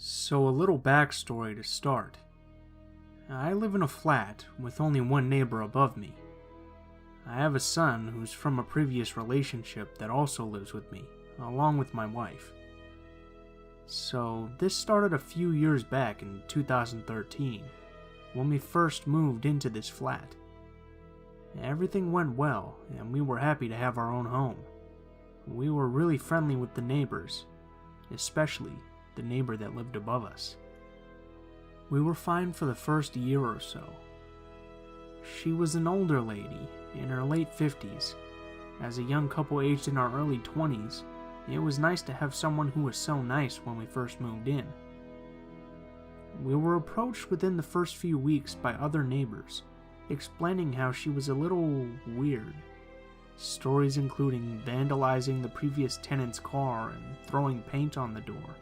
So a little backstory to start. I live in a flat with only one neighbor above me. I have a son who's from a previous relationship that also lives with me, along with my wife. So this started a few years back in 2013, when we first moved into this flat. Everything went well, and we were happy to have our own home. We were really friendly with the neighbors, especially the neighbor that lived above us. We were fine for the first year or so. She was an older lady, in her late 50s. As a young couple aged in our early 20s, it was nice to have someone who was so nice when we first moved in. We were approached within the first few weeks by other neighbors, explaining how she was a little weird. Stories including vandalizing the previous tenant's car and throwing paint on the door.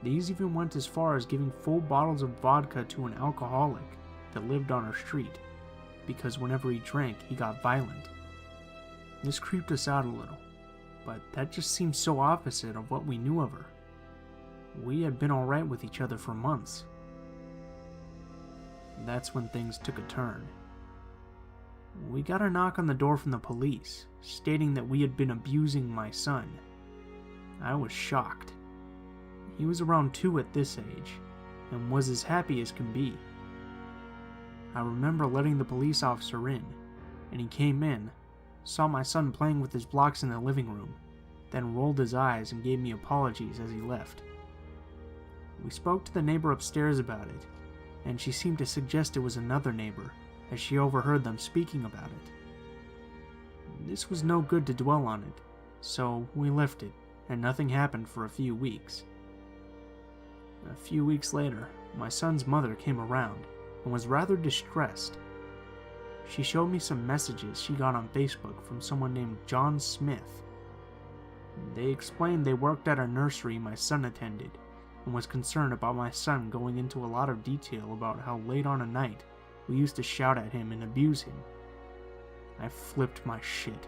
These even went as far as giving full bottles of vodka to an alcoholic that lived on our street, because whenever he drank, he got violent. This creeped us out a little, but that just seemed so opposite of what we knew of her. We had been alright with each other for months. That's when things took a turn. We got a knock on the door from the police, stating that we had been abusing my son. I was shocked. He was around 2 at this age, and was as happy as can be. I remember letting the police officer in, and he came in, saw my son playing with his blocks in the living room, then rolled his eyes and gave me apologies as he left. We spoke to the neighbor upstairs about it, and she seemed to suggest it was another neighbor, as she overheard them speaking about it. This was no good to dwell on it, so we left it, and nothing happened for a few weeks. A few weeks later, my son's mother came around and was rather distressed. She showed me some messages she got on Facebook from someone named John Smith. They explained they worked at a nursery my son attended and was concerned about my son going into a lot of detail about how late on a night we used to shout at him and abuse him. I flipped my shit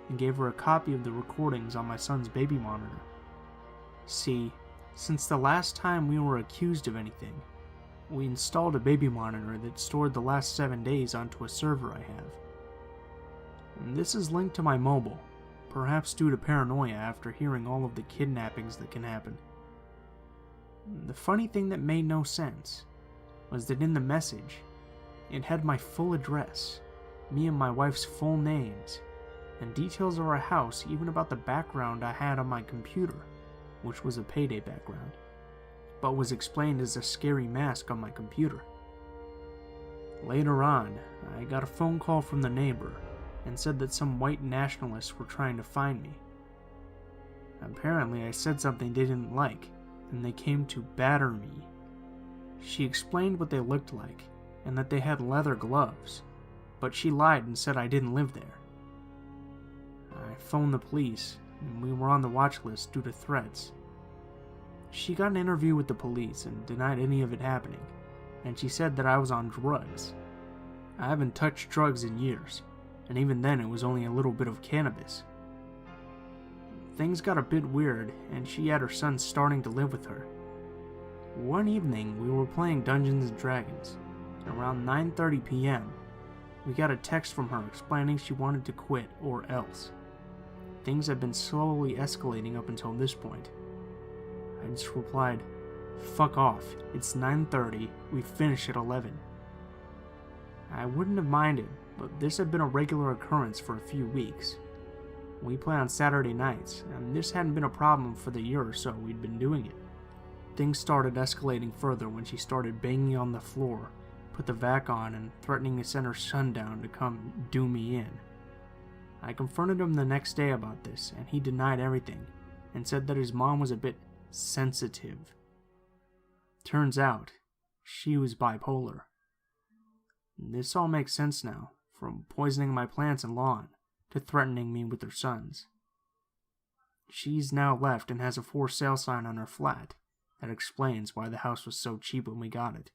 and gave her a copy of the recordings on my son's baby monitor. See, since the last time we were accused of anything, we installed a baby monitor that stored the last 7 days onto a server I have. And this is linked to my mobile, perhaps due to paranoia after hearing all of the kidnappings that can happen. The funny thing that made no sense was that in the message, it had my full address, me and my wife's full names, and details of our house, even about the background I had on my computer, which was a payday background, but was explained as a scary mask on my computer. Later on, I got a phone call from the neighbor and said that some white nationalists were trying to find me. Apparently I said something they didn't like, and they came to batter me. She explained what they looked like, and that they had leather gloves, but she lied and said I didn't live there. I phoned the police, and we were on the watch list due to threats. She got an interview with the police and denied any of it happening, and she said that I was on drugs. I haven't touched drugs in years, and even then it was only a little bit of cannabis. Things got a bit weird, and she had her son starting to live with her. One evening, we were playing Dungeons & Dragons, and around 9:30 p.m., we got a text from her explaining she wanted to quit or else. Things had been slowly escalating up until this point. I just replied, "Fuck off, it's 9:30, we finish at 11. I wouldn't have minded, but this had been a regular occurrence for a few weeks. We play on Saturday nights, and this hadn't been a problem for the year or so we'd been doing it. Things started escalating further when she started banging on the floor, put the vac on, and threatening to send her son down to come do me in. I confronted him the next day about this, and he denied everything, and said that his mom was a bit sensitive. Turns out, she was bipolar. This all makes sense now, from poisoning my plants and lawn, to threatening me with her sons. She's now left and has a for sale sign on her flat that explains why the house was so cheap when we got it.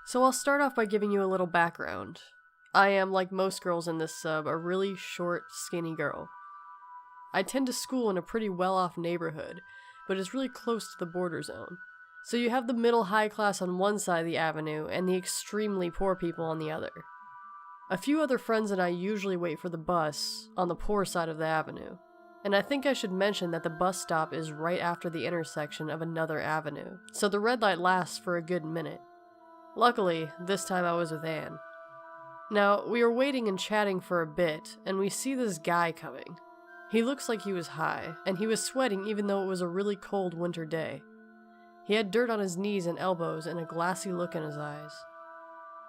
So I'll start off by giving you a little background. I am, like most girls in this sub, a really short, skinny girl. I attend to school in a pretty well-off neighborhood, but it's really close to the border zone. So you have the middle high class on one side of the avenue and the extremely poor people on the other. A few other friends and I usually wait for the bus on the poor side of the avenue. And I think I should mention that the bus stop is right after the intersection of another avenue, so the red light lasts for a good minute. Luckily, this time I was with Anne. Now, we were waiting and chatting for a bit, and we see this guy coming. He looks like he was high, and he was sweating even though it was a really cold winter day. He had dirt on his knees and elbows and a glassy look in his eyes.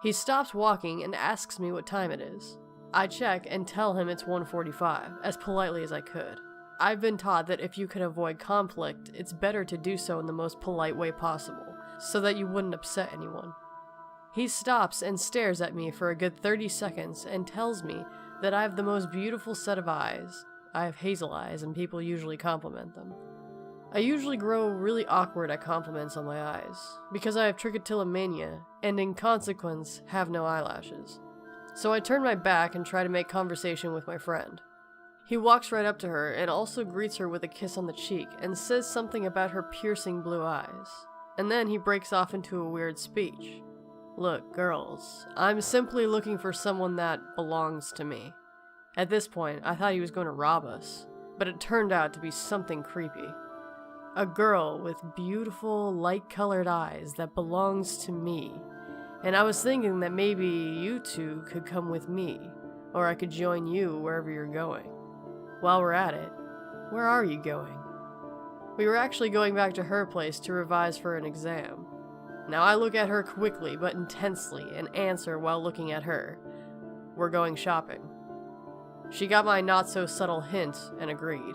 He stops walking and asks me what time it is. I check and tell him it's 1:45, as politely as I could. I've been taught that if you can avoid conflict, it's better to do so in the most polite way possible, so that you wouldn't upset anyone. He stops and stares at me for a good 30 seconds and tells me that I have the most beautiful set of eyes. I have hazel eyes and people usually compliment them. I usually grow really awkward at compliments on my eyes, because I have trichotillomania and in consequence have no eyelashes. So I turn my back and try to make conversation with my friend. He walks right up to her and also greets her with a kiss on the cheek and says something about her piercing blue eyes. And then he breaks off into a weird speech. Look, girls, I'm simply looking for someone that belongs to me. At this point, I thought he was going to rob us, but it turned out to be something creepy. A girl with beautiful, light-colored eyes that belongs to me. And I was thinking that maybe you two could come with me, or I could join you wherever you're going. While we're at it, where are you going? We were actually going back to her place to revise for an exam. Now I look at her quickly but intensely and answer while looking at her. We're going shopping. She got my not-so-subtle hint and agreed.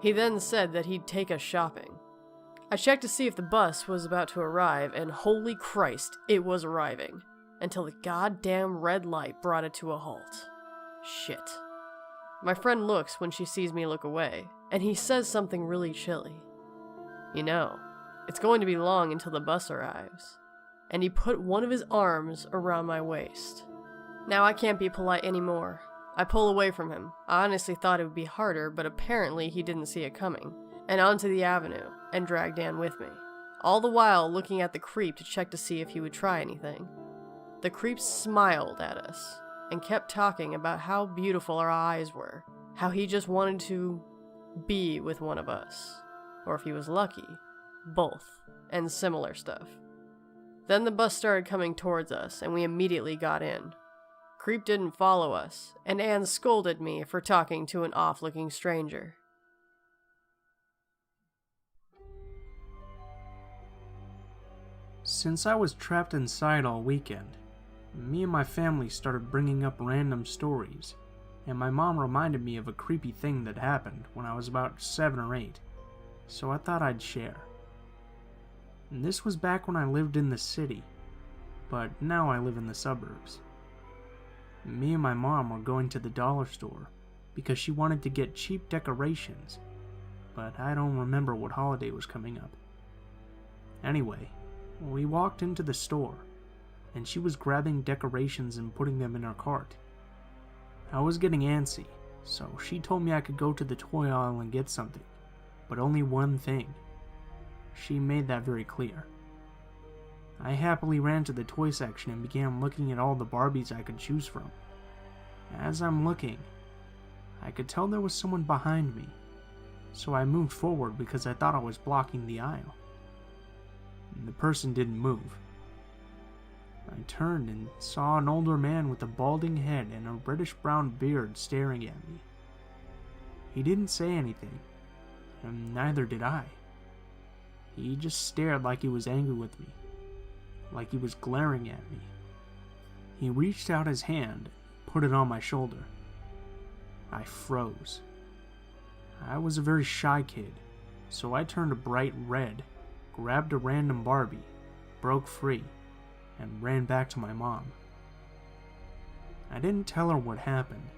He then said that he'd take us shopping. I checked to see if the bus was about to arrive, and holy Christ, it was arriving. Until the goddamn red light brought it to a halt. Shit. My friend looks when she sees me look away, and he says something really chilly. You know, it's going to be long until the bus arrives. And he put one of his arms around my waist. Now I can't be polite anymore. I pull away from him. I honestly thought it would be harder, but apparently he didn't see it coming. And onto the avenue, and dragged Anne with me. All the while looking at the creep to check to see if he would try anything. The creep smiled at us, and kept talking about how beautiful our eyes were. How he just wanted to be with one of us. Or if he was lucky, both, and similar stuff. Then the bus started coming towards us, and we immediately got in. Creep didn't follow us, and Anne scolded me for talking to an off-looking stranger. Since I was trapped inside all weekend, me and my family started bringing up random stories, and my mom reminded me of a creepy thing that happened when I was about 7 or 8, so I thought I'd share. And this was back when I lived in the city, but now I live in the suburbs. Me and my mom were going to the dollar store because she wanted to get cheap decorations, but I don't remember what holiday was coming up. Anyway, we walked into the store, and she was grabbing decorations and putting them in her cart. I was getting antsy, so she told me I could go to the toy aisle and get something, but only one thing. She made that very clear. I happily ran to the toy section and began looking at all the Barbies I could choose from. As I'm looking, I could tell there was someone behind me, so I moved forward because I thought I was blocking the aisle. The person didn't move. I turned and saw an older man with a balding head and a reddish-brown beard staring at me. He didn't say anything, and neither did I. He just stared like he was angry with me, like he was glaring at me. He reached out his hand, put it on my shoulder. I froze. I was a very shy kid, so I turned a bright red, grabbed a random Barbie, broke free, and ran back to my mom. I didn't tell her what happened.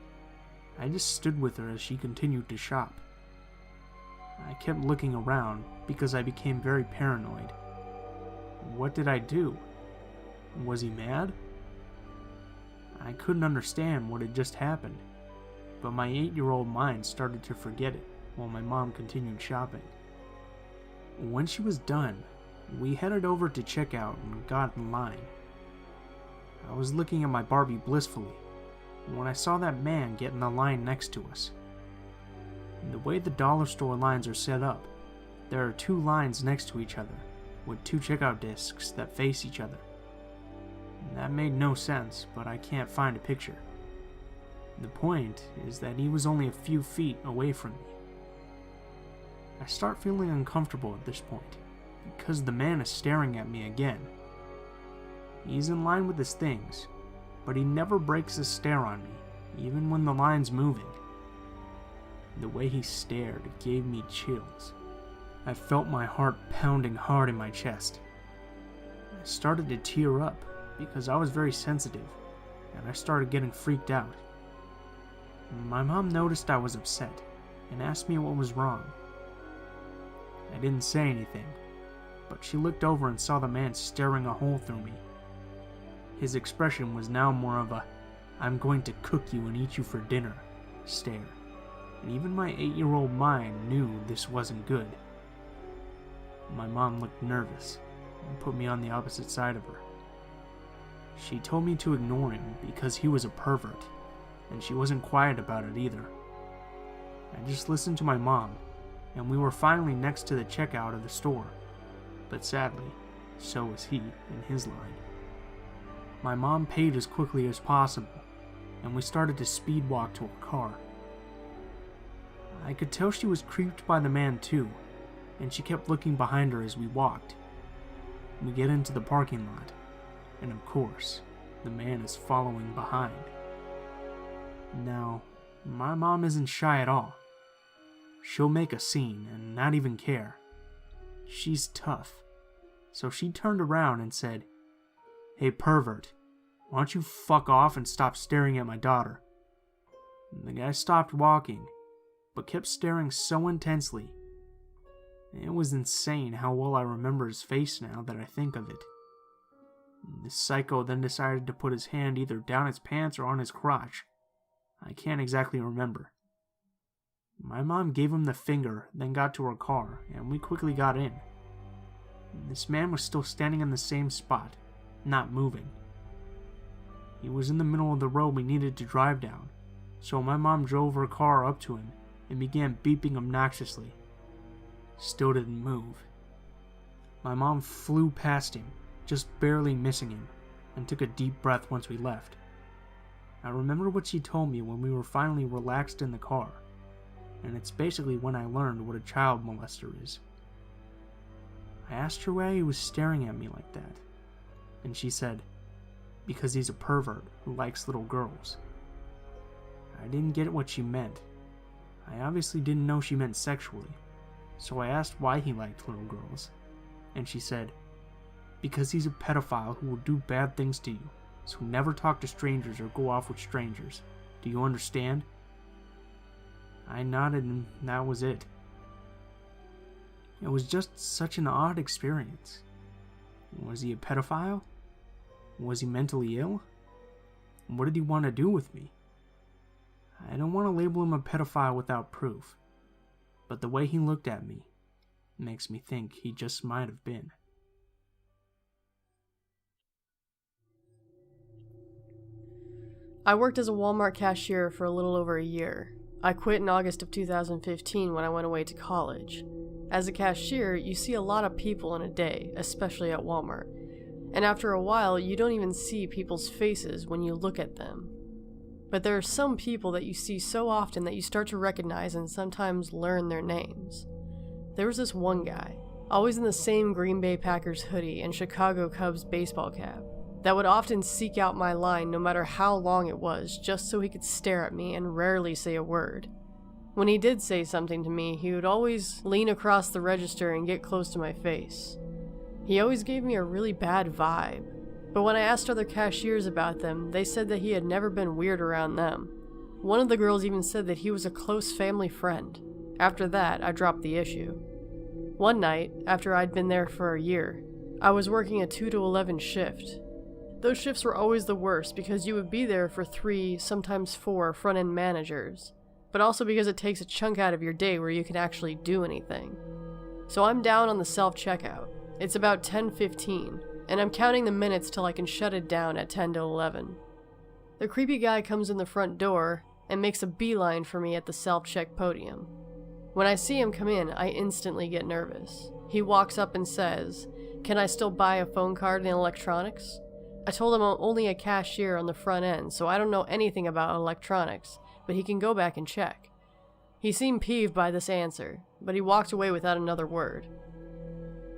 I just stood with her as she continued to shop. I kept looking around because I became very paranoid. What did I do? Was he mad? I couldn't understand what had just happened, but my 8-year-old mind started to forget it while my mom continued shopping. When she was done, we headed over to checkout and got in line. I was looking at my Barbie blissfully when I saw that man get in the line next to us. The way the dollar store lines are set up, there are 2 lines next to each other, with 2 checkout desks that face each other. That made no sense, but I can't find a picture. The point is that he was only a few feet away from me. I start feeling uncomfortable at this point, because the man is staring at me again. He's in line with his things, but he never breaks his stare on me, even when the line's moving. The way he stared gave me chills. I felt my heart pounding hard in my chest. I started to tear up because I was very sensitive, and I started getting freaked out. My mom noticed I was upset and asked me what was wrong. I didn't say anything, but she looked over and saw the man staring a hole through me. His expression was now more of a, "I'm going to cook you and eat you for dinner" stare, and even my 8-year-old mind knew this wasn't good. My mom looked nervous and put me on the opposite side of her. She told me to ignore him because he was a pervert, and she wasn't quiet about it either. I just listened to my mom, and we were finally next to the checkout of the store, but sadly, so was he in his line. My mom paid as quickly as possible, and we started to speed walk to our car. I could tell she was creeped by the man too, and she kept looking behind her as we walked. We get into the parking lot, and of course, the man is following behind. Now, my mom isn't shy at all. She'll make a scene and not even care. She's tough. So she turned around and said, "Hey pervert, why don't you fuck off and stop staring at my daughter?" The guy stopped walking, but kept staring so intensely. It was insane how well I remember his face now that I think of it. The psycho then decided to put his hand either down his pants or on his crotch. I can't exactly remember. My mom gave him the finger, then got to her car, and we quickly got in. This man was still standing in the same spot, not moving. He was in the middle of the road we needed to drive down, so my mom drove her car up to him and began beeping obnoxiously. Still didn't move. My mom flew past him, just barely missing him, and took a deep breath once we left. I remember what she told me when we were finally relaxed in the car, and it's basically when I learned what a child molester is. I asked her why he was staring at me like that, and she said, "Because he's a pervert who likes little girls." I didn't get what she meant. I obviously didn't know she meant sexually, so I asked why he liked little girls, and she said, "Because he's a pedophile who will do bad things to you, so never talk to strangers or go off with strangers. Do you understand?" I nodded and that was it. It was just such an odd experience. Was he a pedophile? Was he mentally ill? What did he want to do with me? I don't want to label him a pedophile without proof, but the way he looked at me makes me think he just might have been. I worked as a Walmart cashier for a little over a year. I quit in August of 2015 when I went away to college. As a cashier, you see a lot of people in a day, especially at Walmart. And after a while, you don't even see people's faces when you look at them. But there are some people that you see so often that you start to recognize and sometimes learn their names. There was this one guy, always in the same Green Bay Packers hoodie and Chicago Cubs baseball cap, that would often seek out my line no matter how long it was, just so he could stare at me and rarely say a word. When he did say something to me, he would always lean across the register and get close to my face. He always gave me a really bad vibe, but when I asked other cashiers about them, they said that he had never been weird around them. One of the girls even said that he was a close family friend. After that, I dropped the issue. One night, after I'd been there for a year, I was working a 2 to 11 shift. Those shifts were always the worst because you would be there for 3, sometimes 4 front-end managers, but also because it takes a chunk out of your day where you can actually do anything. So I'm down on the self-checkout. It's about 10:15, and I'm counting the minutes till I can shut it down at 10 to 11. The creepy guy comes in the front door and makes a beeline for me at the self-check podium. When I see him come in, I instantly get nervous. He walks up and says, "Can I still buy a phone card in electronics?" I told him I'm only a cashier on the front end, so I don't know anything about electronics, but he can go back and check. He seemed peeved by this answer, but he walked away without another word.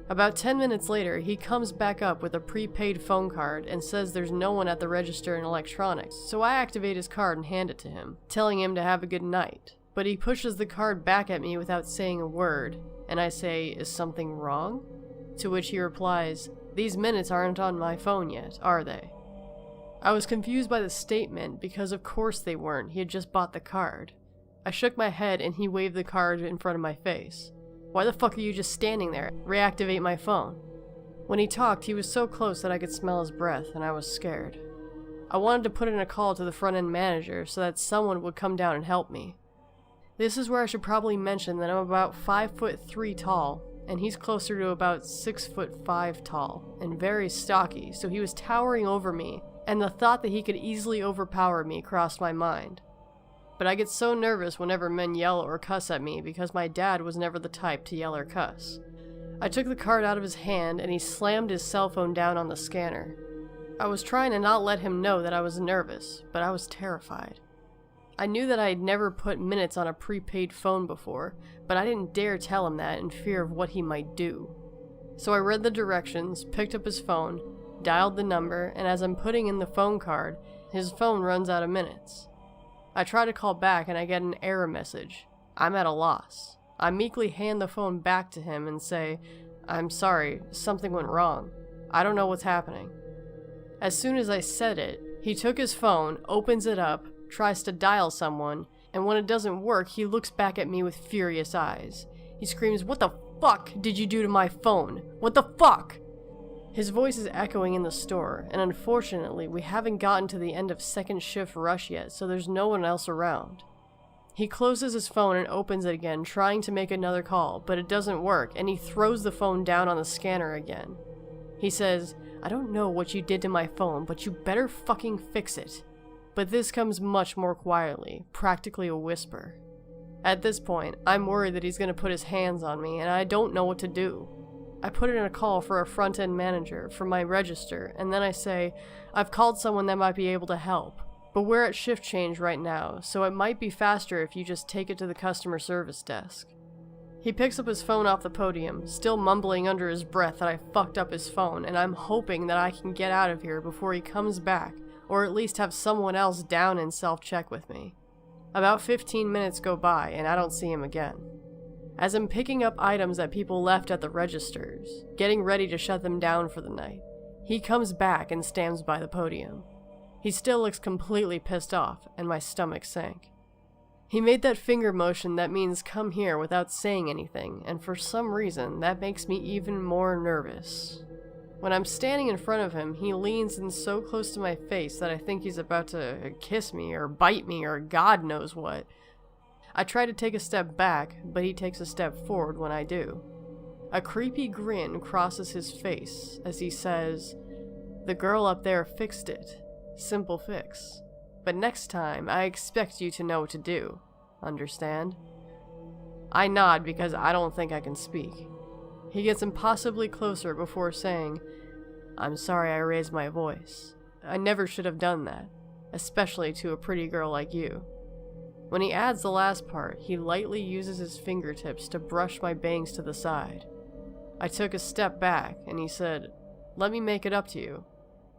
About 10 minutes later, he comes back up with a prepaid phone card and says there's no one at the register in electronics, so I activate his card and hand it to him, telling him to have a good night. But he pushes the card back at me without saying a word, and I say, "Is something wrong?" To which he replies, "These minutes aren't on my phone yet, are they?" I was confused by the statement because of course they weren't, he had just bought the card. I shook my head and he waved the card in front of my face. "Why the fuck are you just standing there? Reactivate my phone." When he talked, he was so close that I could smell his breath, and I was scared. I wanted to put in a call to the front-end manager so that someone would come down and help me. This is where I should probably mention that I'm about 5'3" tall, and he's closer to about 6'5" tall, and very stocky, so he was towering over me, and the thought that he could easily overpower me crossed my mind. But I get so nervous whenever men yell or cuss at me because my dad was never the type to yell or cuss. I took the card out of his hand and he slammed his cell phone down on the scanner. I was trying to not let him know that I was nervous, but I was terrified. I knew that I had never put minutes on a prepaid phone before, but I didn't dare tell him that in fear of what he might do. So I read the directions, picked up his phone, dialed the number, and as I'm putting in the phone card, his phone runs out of minutes. I try to call back and I get an error message. I'm at a loss. I meekly hand the phone back to him and say, "I'm sorry, something went wrong. I don't know what's happening." As soon as I said it, he took his phone, opens it up, tries to dial someone, and when it doesn't work, he looks back at me with furious eyes. He screams, "What the fuck did you do to my phone? What the fuck?" His voice is echoing in the store, and unfortunately, we haven't gotten to the end of second shift rush yet, so there's no one else around. He closes his phone and opens it again, trying to make another call, but it doesn't work, and he throws the phone down on the scanner again. He says, "I don't know what you did to my phone, but you better fucking fix it." But this comes much more quietly, practically a whisper. At this point, I'm worried that he's going to put his hands on me, and I don't know what to do. I put in a call for a front-end manager for my register, and then I say, "I've called someone that might be able to help, but we're at shift change right now, so it might be faster if you just take it to the customer service desk." He picks up his phone off the podium, still mumbling under his breath that I fucked up his phone, and I'm hoping that I can get out of here before he comes back, or at least have someone else down and self-check with me. About 15 minutes go by, and I don't see him again. As I'm picking up items that people left at the registers, getting ready to shut them down for the night, he comes back and stands by the podium. He still looks completely pissed off, and my stomach sank. He made that finger motion that means come here without saying anything, and for some reason, that makes me even more nervous. When I'm standing in front of him, he leans in so close to my face that I think he's about to kiss me or bite me or God knows what. I try to take a step back, but he takes a step forward when I do. A creepy grin crosses his face as he says, "The girl up there fixed it. Simple fix. But next time, I expect you to know what to do. Understand?" I nod because I don't think I can speak. He gets impossibly closer before saying, "I'm sorry I raised my voice. I never should have done that, especially to a pretty girl like you." When he adds the last part, he lightly uses his fingertips to brush my bangs to the side. I took a step back, and he said, "Let me make it up to you.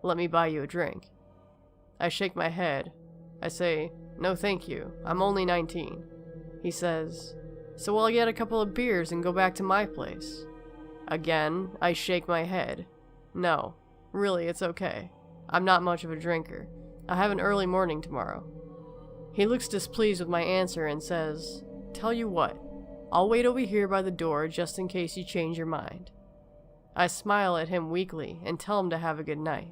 Let me buy you a drink." I shake my head. I say, "No thank you, I'm only 19. He says, "So I'll get a couple of beers and go back to my place." Again, I shake my head. "No, really, it's okay. I'm not much of a drinker. I have an early morning tomorrow." He looks displeased with my answer and says, "Tell you what, I'll wait over here by the door just in case you change your mind." I smile at him weakly and tell him to have a good night.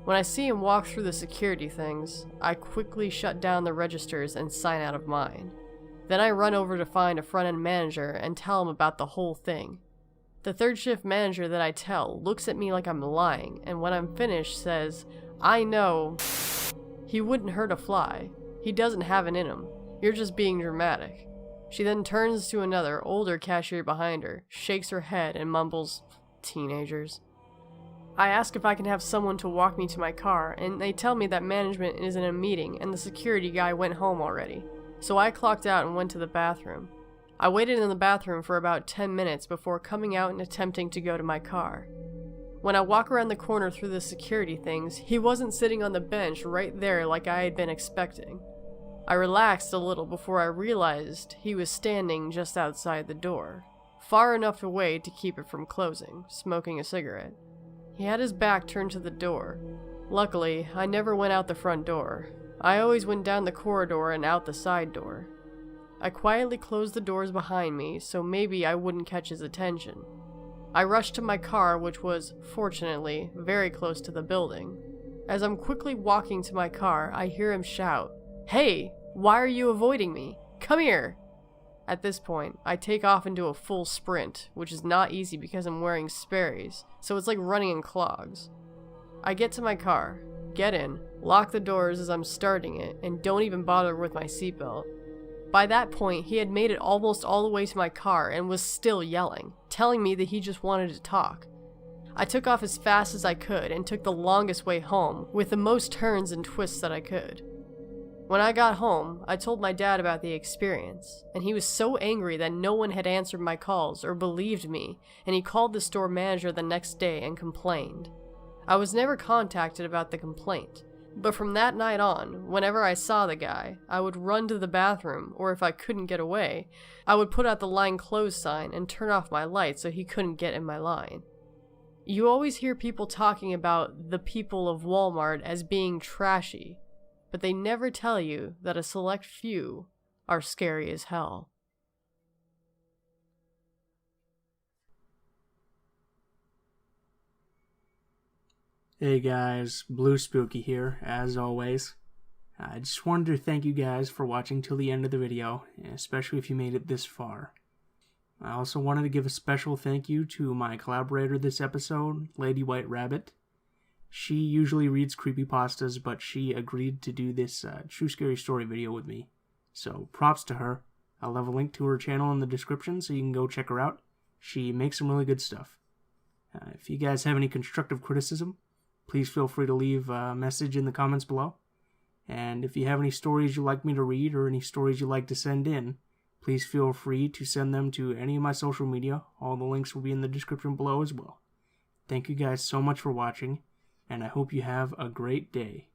When I see him walk through the security things, I quickly shut down the registers and sign out of mine. Then I run over to find a front-end manager and tell him about the whole thing. The third shift manager that I tell looks at me like I'm lying, and when I'm finished says, "I know he wouldn't hurt a fly. He doesn't have it in him. You're just being dramatic." She then turns to another, older cashier behind her, shakes her head, and mumbles, "Teenagers." I ask if I can have someone to walk me to my car, and they tell me that management is in a meeting and the security guy went home already. So I clocked out and went to the bathroom. I waited in the bathroom for about 10 minutes before coming out and attempting to go to my car. When I walk around the corner through the security things, he wasn't sitting on the bench right there like I had been expecting. I relaxed a little before I realized he was standing just outside the door, far enough away to keep it from closing, smoking a cigarette. He had his back turned to the door. Luckily, I never went out the front door. I always went down the corridor and out the side door. I quietly closed the doors behind me so maybe I wouldn't catch his attention. I rushed to my car, which was, fortunately, very close to the building. As I'm quickly walking to my car, I hear him shout, "Hey, why are you avoiding me? Come here!" At this point, I take off into a full sprint, which is not easy because I'm wearing Sperry's, so it's like running in clogs. I get to my car, get in, lock the doors as I'm starting it, and don't even bother with my seatbelt. By that point, he had made it almost all the way to my car and was still yelling, telling me that he just wanted to talk. I took off as fast as I could and took the longest way home, with the most turns and twists that I could. When I got home, I told my dad about the experience, and he was so angry that no one had answered my calls or believed me, and he called the store manager the next day and complained. I was never contacted about the complaint, but from that night on, whenever I saw the guy, I would run to the bathroom, or if I couldn't get away, I would put out the line closed sign and turn off my light so he couldn't get in my line. You always hear people talking about the people of Walmart as being trashy, but they never tell you that a select few are scary as hell. Hey guys, Blue Spooky here, as always. I just wanted to thank you guys for watching till the end of the video, especially if you made it this far. I also wanted to give a special thank you to my collaborator this episode, Lady White Rabbit. She usually reads creepypastas, but she agreed to do this True Scary Story video with me. So props to her. I'll have a link to her channel in the description so you can go check her out. She makes some really good stuff. If you guys have any constructive criticism, please feel free to leave a message in the comments below. And if you have any stories you'd like me to read or any stories you'd like to send in, please feel free to send them to any of my social media. All the links will be in the description below as well. Thank you guys so much for watching, and I hope you have a great day.